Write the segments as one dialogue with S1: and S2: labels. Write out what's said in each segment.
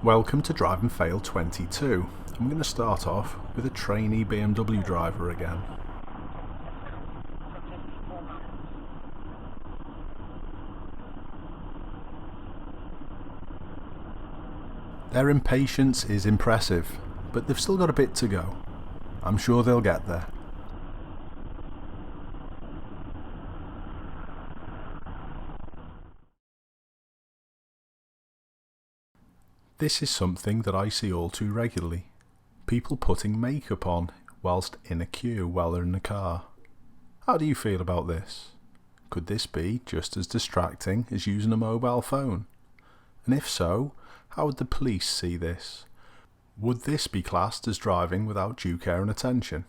S1: Welcome to Drive and Fail 22. I'm going to start off with a trainee BMW driver again. Their impatience is impressive, but they've still got a bit to go. I'm sure they'll get there. This is something that I see all too regularly. People putting makeup on whilst in a queue while they're in the car. How do you feel about this? Could this be just as distracting as using a mobile phone? And if so, how would the police see this? Would this be classed as driving without due care and attention?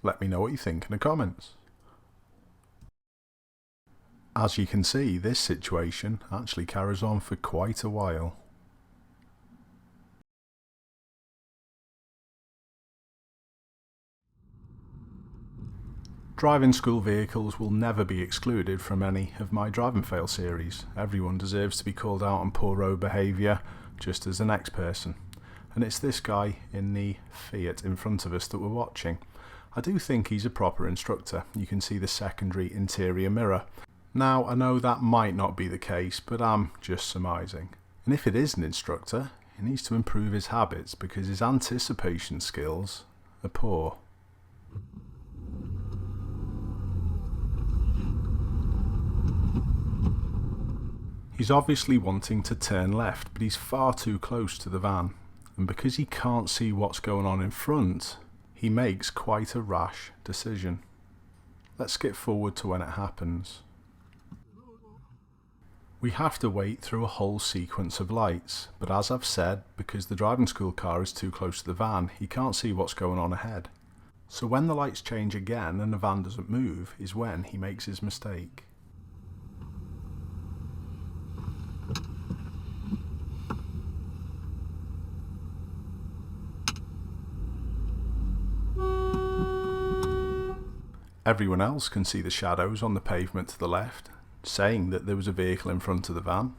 S1: Let me know what you think in the comments. As you can see, this situation actually carries on for quite a while. Driving school vehicles will never be excluded from any of my Drive and Fail series. Everyone deserves to be called out on poor road behaviour, just as the next person. And it's this guy in the Fiat in front of us that we're watching. I do think he's a proper instructor. You can see the secondary interior mirror. Now, I know that might not be the case, but I'm just surmising. And if it is an instructor, he needs to improve his habits because his anticipation skills are poor. He's obviously wanting to turn left, but he's far too close to the van, and because he can't see what's going on in front, he makes quite a rash decision. Let's skip forward to when it happens. We have to wait through a whole sequence of lights, but as I've said, because the driving school car is too close to the van, he can't see what's going on ahead. So when the lights change again and the van doesn't move is when he makes his mistake. Everyone else can see the shadows on the pavement to the left, saying that there was a vehicle in front of the van.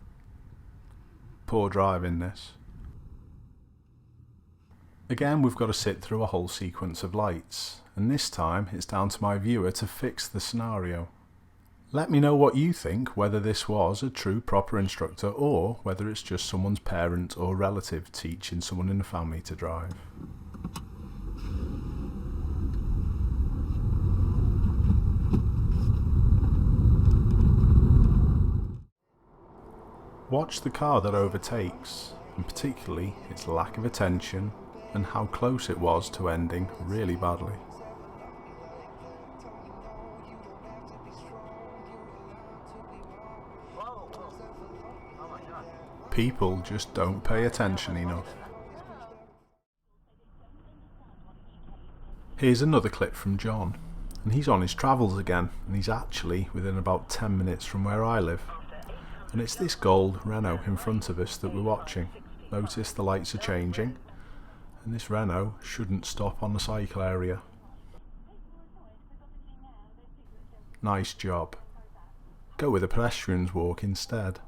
S1: Poor driving this. Again, we've got to sit through a whole sequence of lights, and this time it's down to my viewer to fix the scenario. Let me know what you think, whether this was a true proper instructor or whether it's just someone's parent or relative teaching someone in the family to drive. Watch the car that overtakes, and particularly its lack of attention and how close it was to ending really badly. People just don't pay attention enough. Here's another clip from John, and he's on his travels again, and he's actually within about 10 minutes from where I live. And it's this gold Renault in front of us that we're watching. Notice the lights are changing, and this Renault shouldn't stop on the cycle area. Nice job. Go with a pedestrian's walk instead.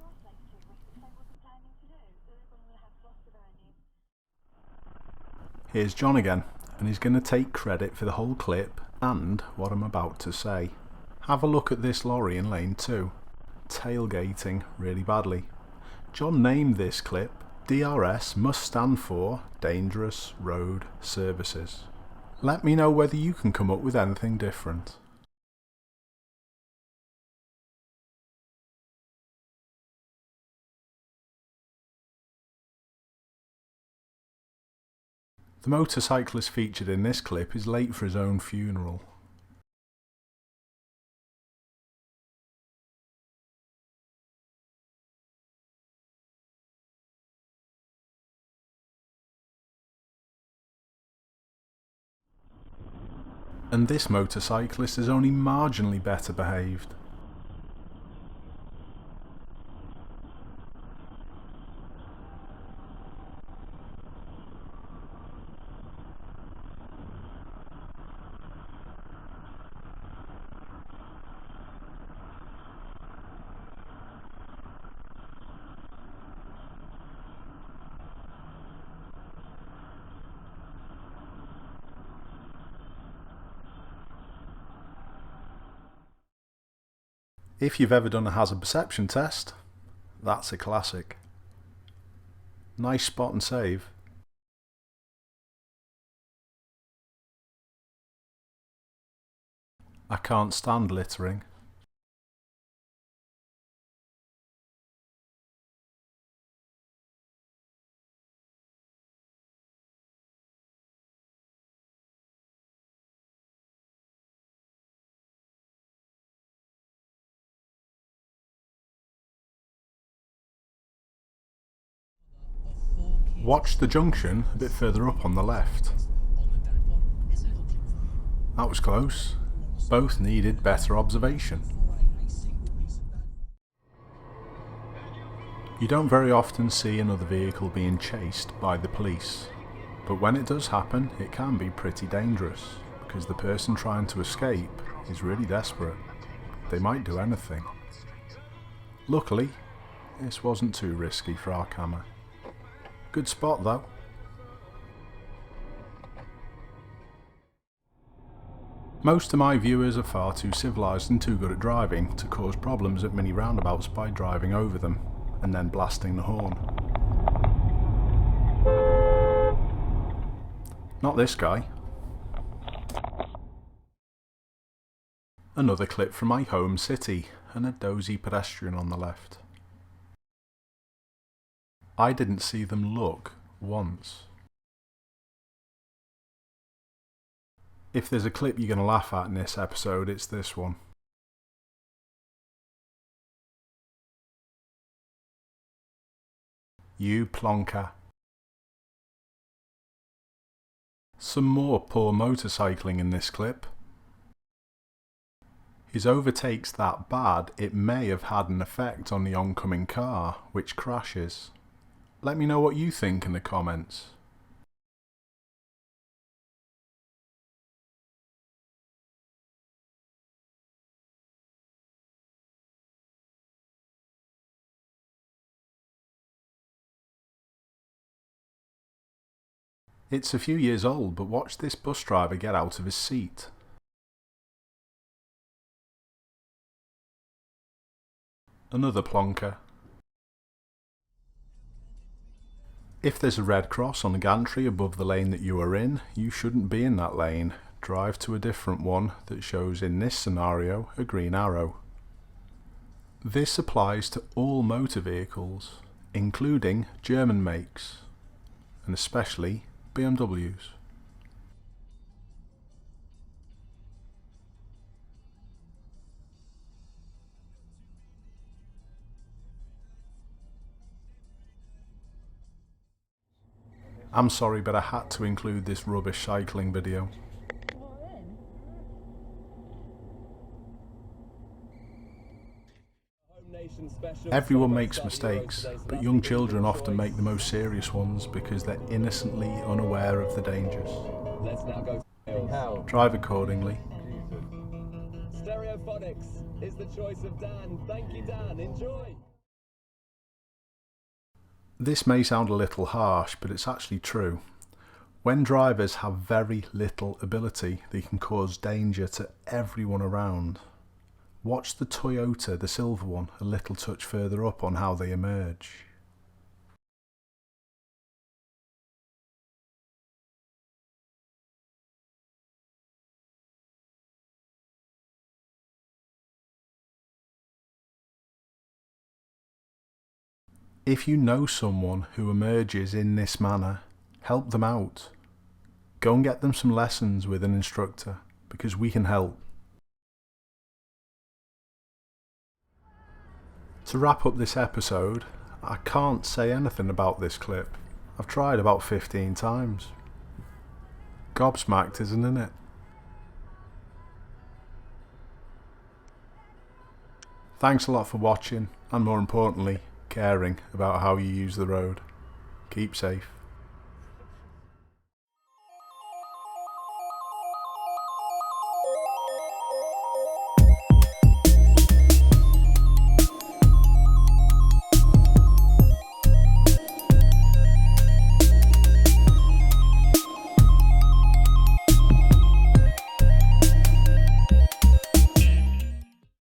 S1: Here's John again, and he's going to take credit for the whole clip and what I'm about to say. Have a look at this lorry in lane 2. Tailgating really badly. John named this clip DRS must stand for Dangerous Road Services. Let me know whether you can come up with anything different. The motorcyclist featured in this clip is late for his own funeral. And this motorcyclist is only marginally better behaved. If you've ever done a hazard perception test, that's a classic. Nice spot and save. I can't stand littering. Watch the junction a bit further up on the left. That was close. Both needed better observation. You don't very often see another vehicle being chased by the police, but when it does happen, it can be pretty dangerous, because the person trying to escape is really desperate. They might do anything. Luckily, this wasn't too risky for our camera. Good spot though. Most of my viewers are far too civilised and too good at driving to cause problems at mini roundabouts by driving over them and then blasting the horn. Not this guy. Another clip from my home city and a dozy pedestrian on the left. I didn't see them look once. If there's a clip you're going to laugh at in this episode, it's this one. You plonker. Some more poor motorcycling in this clip. His overtake's that bad, it may have had an effect on the oncoming car, which crashes. Let me know what you think in the comments. It's a few years old, but watch this bus driver get out of his seat. Another plonker. If there's a red cross on the gantry above the lane that you are in, you shouldn't be in that lane. Drive to a different one that shows in this scenario a green arrow. This applies to all motor vehicles, including German makes, and especially BMWs. I'm sorry, but I had to include this rubbish cycling video. Everyone makes mistakes, but young children often make the most serious ones because they're innocently unaware of the dangers. Drive accordingly.
S2: Stereophonics is the choice of Dan. Thank you, Dan. Enjoy.
S1: This may sound a little harsh, but it's actually true. When drivers have very little ability, they can cause danger to everyone around. Watch the Toyota, the silver one, a little touch further up on how they emerge. If you know someone who emerges in this manner, help them out. Go and get them some lessons with an instructor, because we can help. To wrap up this episode, I can't say anything about this clip. I've tried about 15 times. Gobsmacked, isn't it? Thanks a lot for watching, and more importantly, caring about how you use the road. Keep safe.